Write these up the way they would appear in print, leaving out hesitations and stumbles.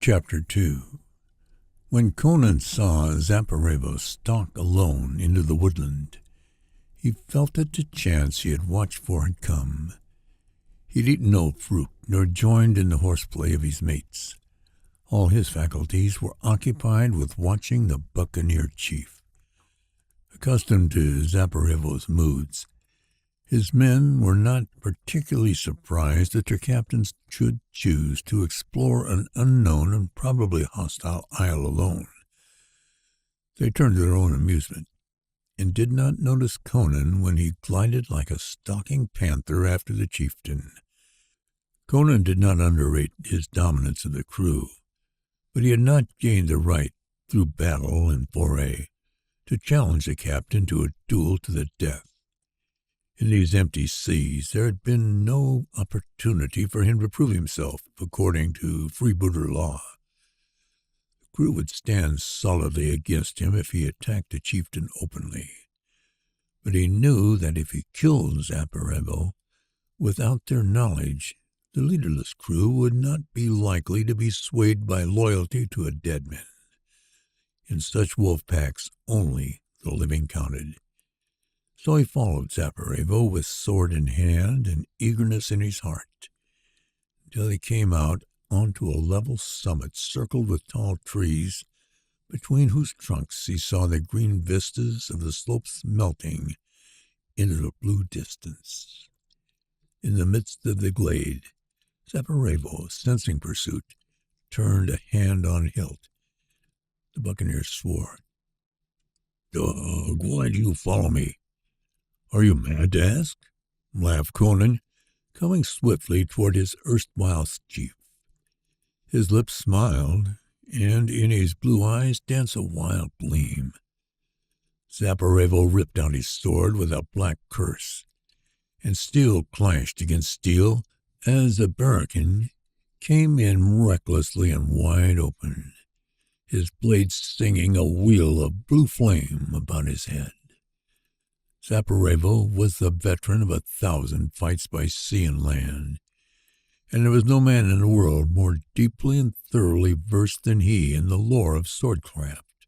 Chapter 2. When Conan saw Zaporavo stalk alone into the woodland, he felt that the chance he had watched for had come. He'd eaten no fruit, nor joined in the horseplay of his mates. All his faculties were occupied with watching the buccaneer chief. Accustomed to Zaporavo's moods, his men were not particularly surprised that their captains should choose to explore an unknown and probably hostile isle alone. They turned to their own amusement, and did not notice Conan when he glided like a stalking panther after the chieftain. Conan did not underrate his dominance of the crew, but he had not gained the right, through battle and foray, to challenge the captain to a duel to the death. In these empty seas there had been no opportunity for him to prove himself according to freebooter law. The crew would stand solidly against him if he attacked the chieftain openly. But he knew that if he killed Zaporavo without their knowledge, the leaderless crew would not be likely to be swayed by loyalty to a dead man. In such wolf packs only the living counted. So he followed Zaporavo with sword in hand and eagerness in his heart, until he came out onto a level summit circled with tall trees, between whose trunks he saw the green vistas of the slopes melting into the blue distance. In the midst of the glade, Zaporavo, sensing pursuit, turned a hand on hilt. The buccaneer swore. "Dog, why do you follow me? Are you mad to ask?" laughed Conan, coming swiftly toward his erstwhile chief. His lips smiled, and in his blue eyes danced a wild gleam. Zaporavo ripped out his sword with a black curse, and steel clashed against steel as the barracan came in recklessly and wide open, his blade singing a wheel of blue flame about his head. Zaporavo was the veteran of 1,000 fights by sea and land, and there was no man in the world more deeply and thoroughly versed than he in the lore of swordcraft.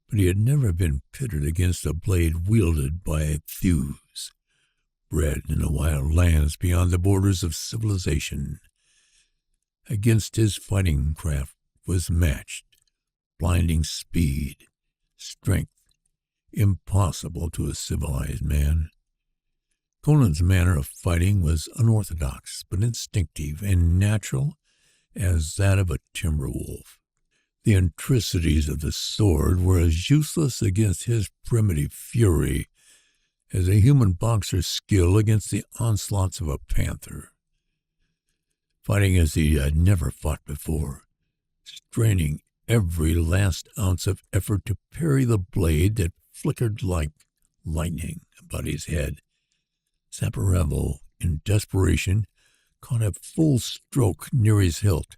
But he had never been pitted against a blade wielded by a thews, bred in the wild lands beyond the borders of civilization. Against his fighting craft was matched blinding speed, strength, impossible to a civilized man. Conan's manner of fighting was unorthodox, but instinctive and natural as that of a timber wolf. The intricacies of the sword were as useless against his primitive fury as a human boxer's skill against the onslaughts of a panther. Fighting as he had never fought before, straining every last ounce of effort to parry the blade that flickered like lightning about his head, Zaporavo, in desperation, caught a full stroke near his hilt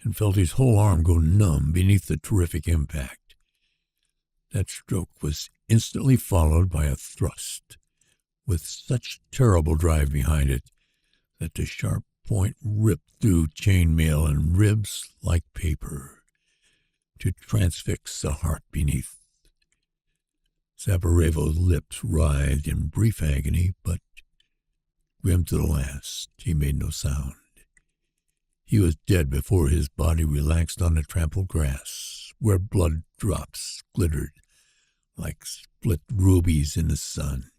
and felt his whole arm go numb beneath the terrific impact. That stroke was instantly followed by a thrust, with such terrible drive behind it that the sharp point ripped through chainmail and ribs like paper, to transfix the heart beneath. Zaporavo's lips writhed in brief agony, but, grim to the last, he made no sound. He was dead before his body relaxed on the trampled grass, where blood drops glittered like split rubies in the sun.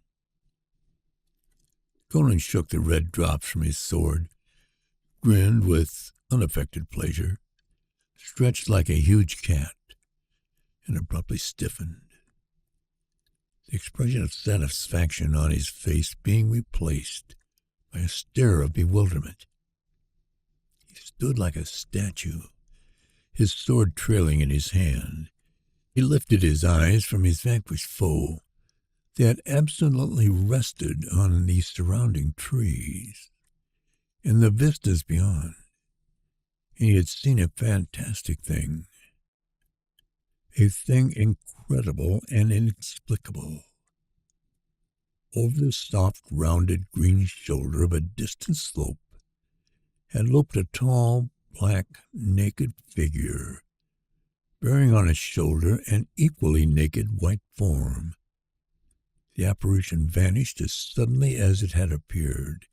Conan shook the red drops from his sword, grinned with unaffected pleasure, stretched like a huge cat, and abruptly stiffened, the expression of satisfaction on his face being replaced by a stare of bewilderment. He stood like a statue, his sword trailing in his hand. He lifted his eyes from his vanquished foe. They had absolutely rested on the surrounding trees and the vistas beyond. He had seen a fantastic thing, a thing incredible and inexplicable. Over the soft, rounded green shoulder of a distant slope had loped a tall, black, naked figure, bearing on its shoulder an equally naked white form. The apparition vanished as suddenly as it had appeared,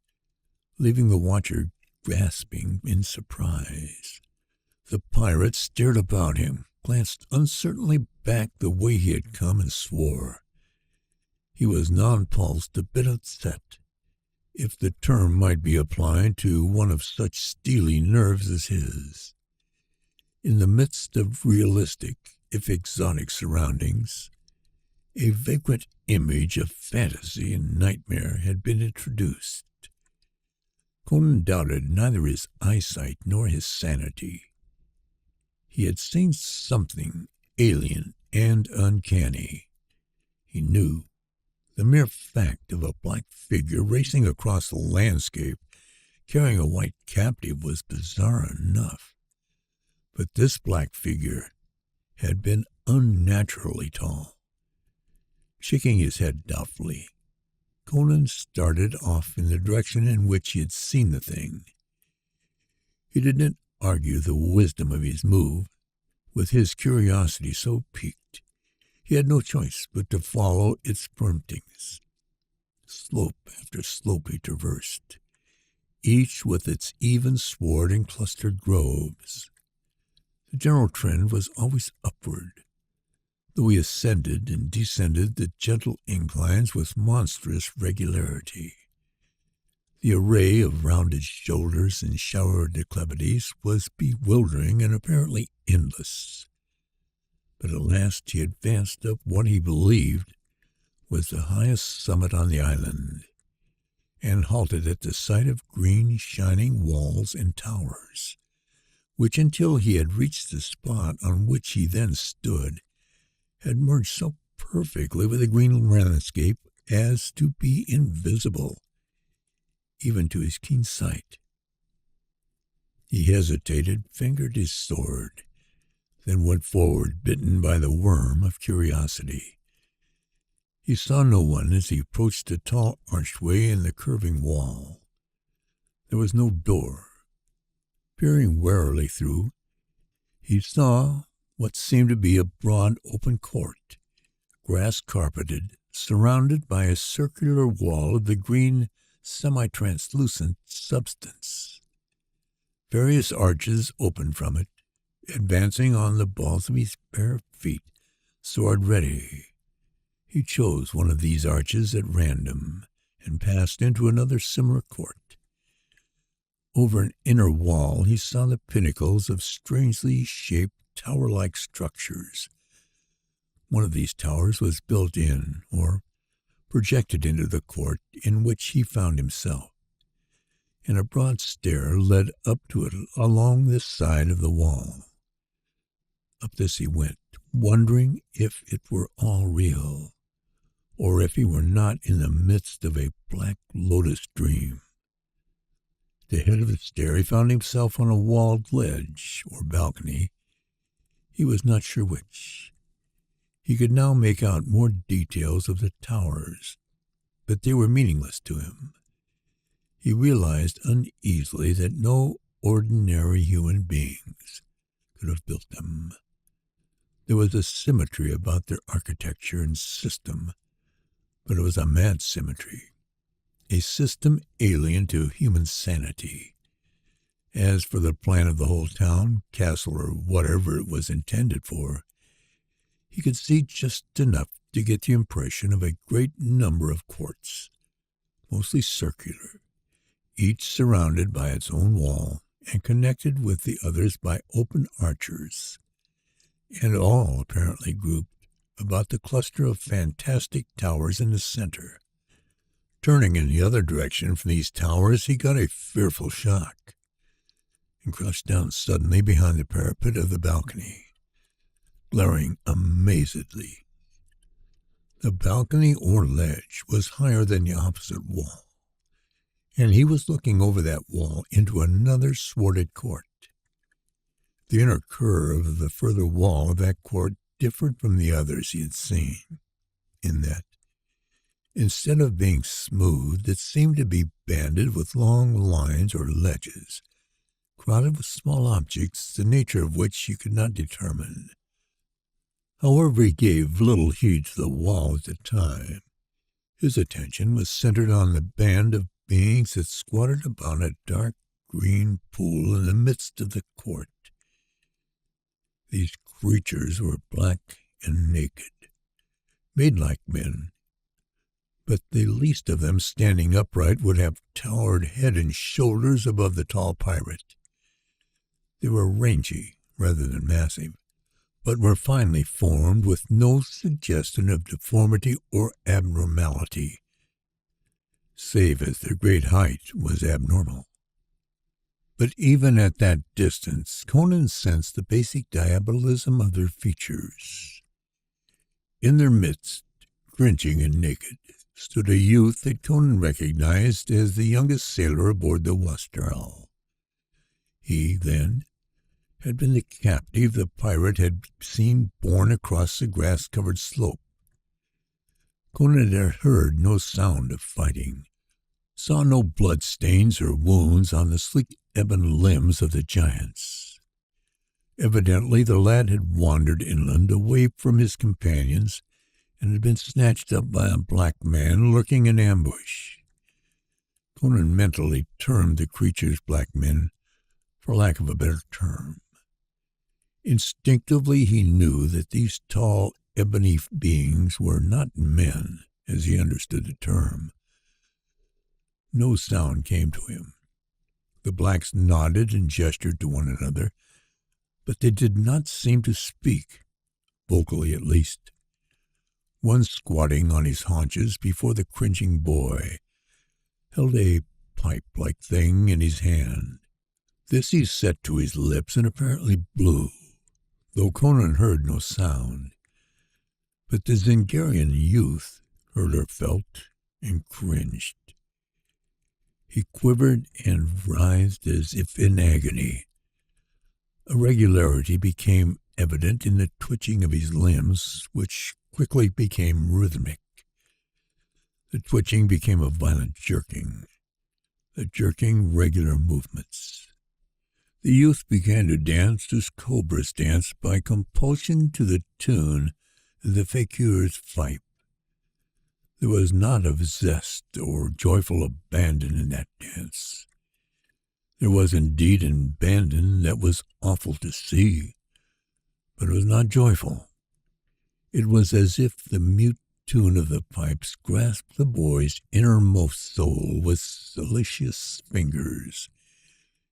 leaving the watcher gasping in surprise. The pirate stared about him, glanced uncertainly back the way he had come, and swore. He was nonplussed, a bit upset, if the term might be applied to one of such steely nerves as his. In the midst of realistic, if exotic surroundings, a vagrant image of fantasy and nightmare had been introduced. Conan doubted neither his eyesight nor his sanity. He had seen something alien and uncanny. He knew the mere fact of a black figure racing across the landscape carrying a white captive was bizarre enough. But this black figure had been unnaturally tall. Shaking his head doubtfully, Conan started off in the direction in which he had seen the thing. He didn't argue the wisdom of his move. With his curiosity so piqued, he had no choice but to follow its promptings. Slope after slope he traversed, each with its even sward and clustered groves. The general trend was always upward, though he ascended and descended the gentle inclines with monstrous regularity. The array of rounded shoulders and shallow declivities was bewildering and apparently endless. But at last he advanced up what he believed was the highest summit on the island, and halted at the sight of green, shining walls and towers, which, until he had reached the spot on which he then stood, had merged so perfectly with the green landscape as to be invisible, even to his keen sight. He hesitated, fingered his sword, then went forward, bitten by the worm of curiosity. He saw no one as he approached the tall archway in the curving wall. There was no door. Peering warily through, he saw what seemed to be a broad open court, grass-carpeted, surrounded by a circular wall of the green, semi-translucent substance. Various arches opened from it, advancing on the balls of his bare feet, sword ready. He chose one of these arches at random and passed into another similar court. Over an inner wall he saw the pinnacles of strangely shaped tower-like structures. One of these towers was built in, or projected into the court in which he found himself, and a broad stair led up to it along this side of the wall. Up this he went, wondering if it were all real, or if he were not in the midst of a black lotus dream. At the head of the stair he found himself on a walled ledge, or balcony. He was not sure which. He could now make out more details of the towers, but they were meaningless to him. He realized uneasily that no ordinary human beings could have built them. There was a symmetry about their architecture and system, but it was a mad symmetry, a system alien to human sanity. As for the plan of the whole town, castle, or whatever it was intended for, he could see just enough to get the impression of a great number of courts, mostly circular, each surrounded by its own wall and connected with the others by open arches, and all apparently grouped about the cluster of fantastic towers in the center. Turning in the other direction from these towers, he got a fearful shock and crouched down suddenly behind the parapet of the balcony, glaring amazedly. The balcony or ledge was higher than the opposite wall, and he was looking over that wall into another swarded court. The inner curve of the further wall of that court differed from the others he had seen, in that, instead of being smooth, it seemed to be banded with long lines or ledges, crowded with small objects, the nature of which he could not determine. However, he gave little heed to the wall at the time. His attention was centered on the band of beings that squatted about a dark green pool in the midst of the court. These creatures were black and naked, made like men, but the least of them standing upright would have towered head and shoulders above the tall pirate. They were rangy rather than massive, but were finely formed with no suggestion of deformity or abnormality, save as their great height was abnormal. But even at that distance, Conan sensed the basic diabolism of their features. In their midst, cringing and naked, stood a youth that Conan recognized as the youngest sailor aboard the Wastrel. He, then, had been the captive the pirate had seen borne across the grass-covered slope. Conan had heard no sound of fighting, saw no blood-stains or wounds on the sleek ebon limbs of the giants. Evidently the lad had wandered inland away from his companions and had been snatched up by a black man lurking in ambush. Conan mentally termed the creatures black men, for lack of a better term. Instinctively he knew that these tall, ebony beings were not men, as he understood the term. No sound came to him. The blacks nodded and gestured to one another, but they did not seem to speak, vocally at least. One, squatting on his haunches before the cringing boy, held a pipe-like thing in his hand. This he set to his lips and apparently blew, though Conan heard no sound. But the Zingarian youth heard or felt and cringed. He quivered and writhed as if in agony. Irregularity became evident in the twitching of his limbs, which quickly became rhythmic. The twitching became a violent jerking, the jerking regular movements. The youth began to dance as cobras dance by compulsion to the tune of the fakir's fife. There was not of zest or joyful abandon in that dance. There was indeed an abandon that was awful to see, but it was not joyful. It was as if the mute tune of the pipes grasped the boy's innermost soul with salacious fingers,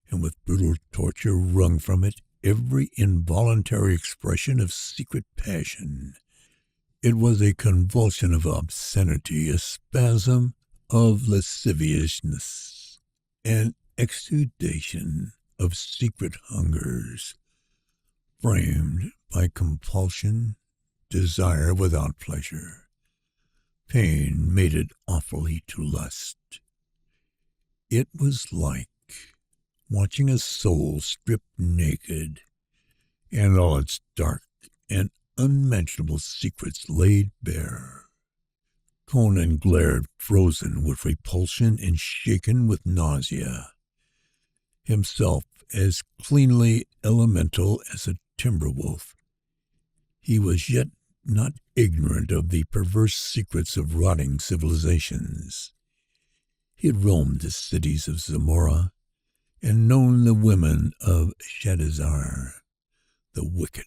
and with brutal torture wrung from it every involuntary expression of secret passion. It was a convulsion of obscenity, a spasm of lasciviousness, an exudation of secret hungers, framed by compulsion, desire without pleasure. Pain mated awfully to lust. It was like watching a soul stripped naked, and all its dark and unmentionable secrets laid bare. Conan glared, frozen with repulsion and shaken with nausea. Himself as cleanly elemental as a timber wolf, he was yet not ignorant of the perverse secrets of rotting civilizations. He had roamed the cities of Zamora and known the women of Shadizar, the wicked.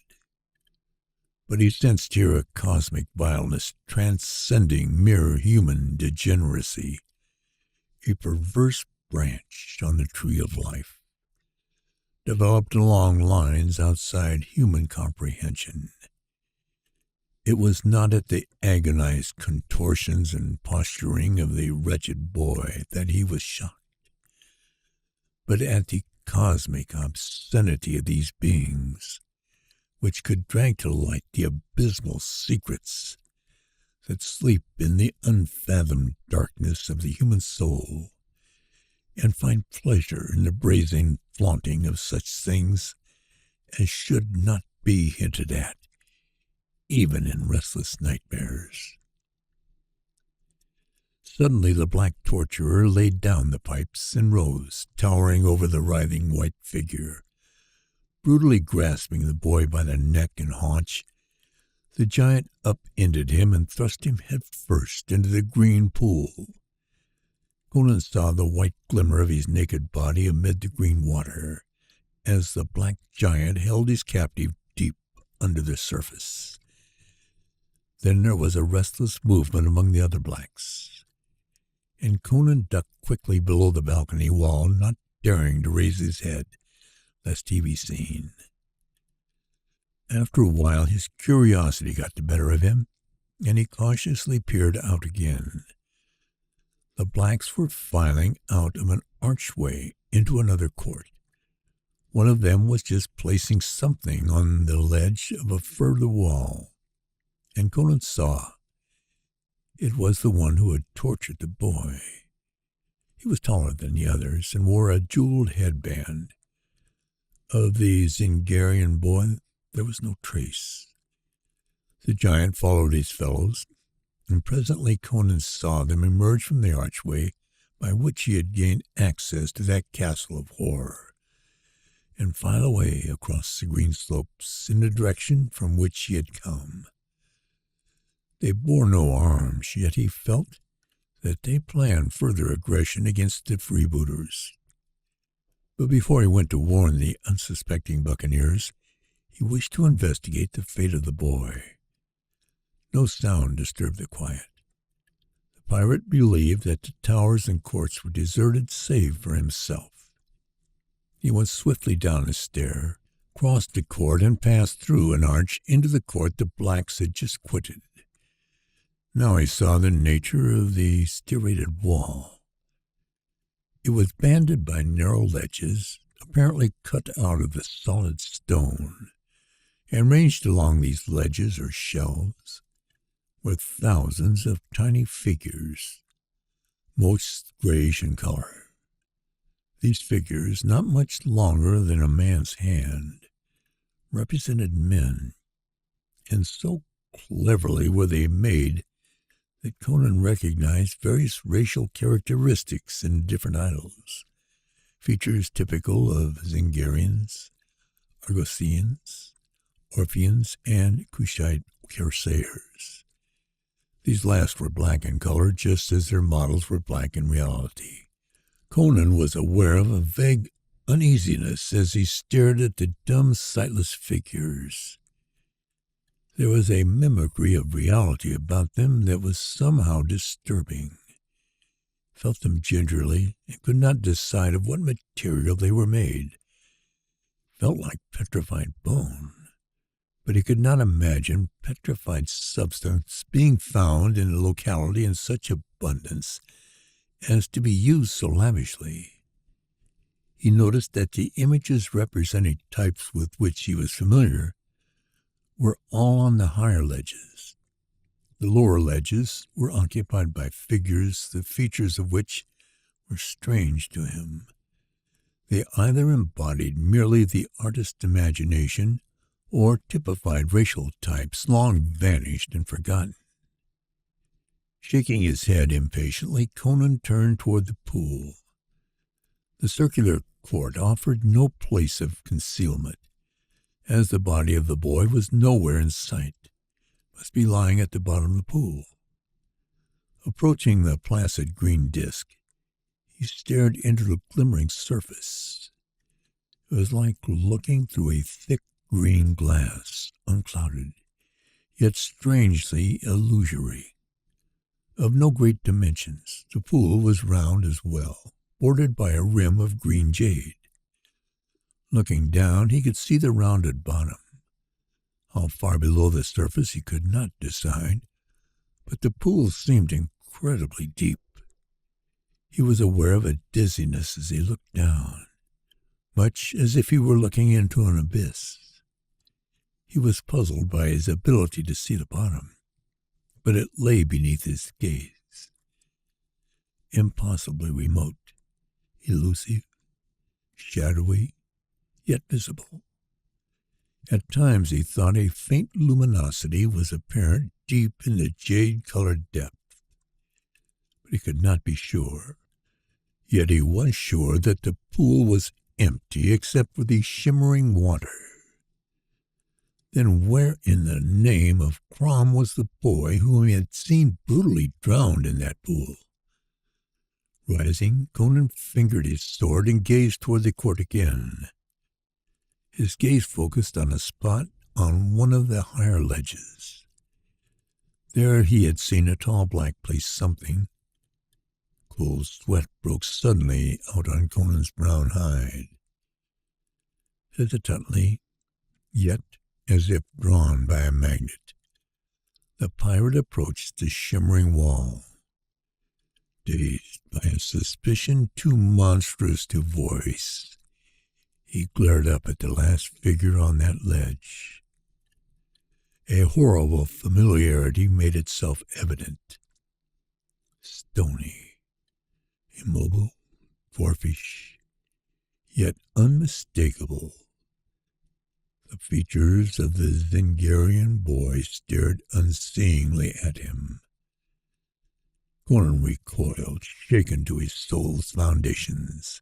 But he sensed here a cosmic vileness transcending mere human degeneracy, a perverse branch on the tree of life, developed along lines outside human comprehension. It was not at the agonized contortions and posturing of the wretched boy that he was shocked, but at the cosmic obscenity of these beings, which could drag to light the abysmal secrets that sleep in the unfathomed darkness of the human soul, and find pleasure in the brazen flaunting of such things as should not be hinted at, even in restless nightmares. Suddenly the black torturer laid down the pipes and rose, towering over the writhing white figure. Brutally grasping the boy by the neck and haunch, the giant upended him and thrust him headfirst into the green pool. Conan saw the white glimmer of his naked body amid the green water, as the black giant held his captive deep under the surface. Then there was a restless movement among the other blacks, and Conan ducked quickly below the balcony wall, not daring to raise his head, lest he be seen. After a while his curiosity got the better of him, and he cautiously peered out again. The blacks were filing out of an archway into another court. One of them was just placing something on the ledge of a further wall, and Conan saw it was the one who had tortured the boy. He was taller than the others and wore a jeweled headband. Of the Zingarian boy there was no trace. The giant followed his fellows, and presently Conan saw them emerge from the archway by which he had gained access to that castle of horror, and file away across the green slopes in the direction from which he had come. They bore no arms, yet he felt that they planned further aggression against the freebooters. But before he went to warn the unsuspecting buccaneers, he wished to investigate the fate of the boy. No sound disturbed the quiet. The pirate believed that the towers and courts were deserted save for himself. He went swiftly down the stair, crossed the court, and passed through an arch into the court the blacks had just quitted. Now he saw the nature of the striated wall. It was banded by narrow ledges, apparently cut out of the solid stone, and ranged along these ledges or shelves were thousands of tiny figures, most grayish in color. These figures, not much longer than a man's hand, represented men, and so cleverly were they made that Conan recognized various racial characteristics in different idols, features typical of Zingarians, Argosians, Orpheans, and Kushite corsairs. These last were black in color, just as their models were black in reality. Conan was aware of a vague uneasiness as he stared at the dumb, sightless figures. There was a mimicry of reality about them that was somehow disturbing. He felt them gingerly and could not decide of what material they were made. Felt like petrified bone, but he could not imagine petrified substance being found in a locality in such abundance as to be used so lavishly. He noticed that the images representing types with which he was familiar were all on the higher ledges. The lower ledges were occupied by figures, the features of which were strange to him. They either embodied merely the artist's imagination or typified racial types long vanished and forgotten. Shaking his head impatiently, Conan turned toward the pool. The circular court offered no place of concealment, as the body of the boy was nowhere in sight, must be lying at the bottom of the pool. Approaching the placid green disk, he stared into the glimmering surface. It was like looking through a thick green glass, unclouded, yet strangely illusory. Of no great dimensions, the pool was round as well, bordered by a rim of green jade. Looking down, he could see the rounded bottom. How far below the surface he could not decide, but the pool seemed incredibly deep. He was aware of a dizziness as he looked down, much as if he were looking into an abyss. He was puzzled by his ability to see the bottom, but it lay beneath his gaze. Impossibly remote, elusive, shadowy, yet visible. At times he thought a faint luminosity was apparent deep in the jade-colored depth, but he could not be sure. Yet he was sure that the pool was empty except for the shimmering water. Then where in the name of Crom was the boy whom he had seen brutally drowned in that pool? Rising, Conan fingered his sword and gazed toward the court again. His gaze focused on a spot on one of the higher ledges. There he had seen a tall black place something. Cold sweat broke suddenly out on Conan's brown hide. Hesitantly, yet as if drawn by a magnet, the pirate approached the shimmering wall. Dazed by a suspicion too monstrous to voice, he glared up at the last figure on that ledge. A horrible familiarity made itself evident. Stony, immobile, dwarfish, yet unmistakable. The features of the Zingarian boy stared unseeingly at him. Conan recoiled, shaken to his soul's foundations.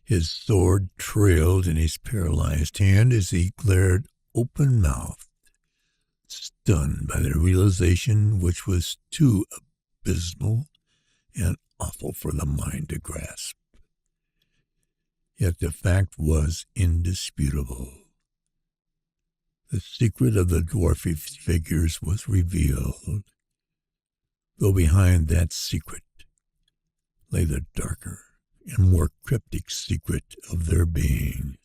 His sword trailed in his paralyzed hand as he glared open-mouthed, stunned by the realization which was too abysmal and awful for the mind to grasp. Yet the fact was indisputable. The secret of the dwarfish figures was revealed, though behind that secret lay the darker and more cryptic secret of their being.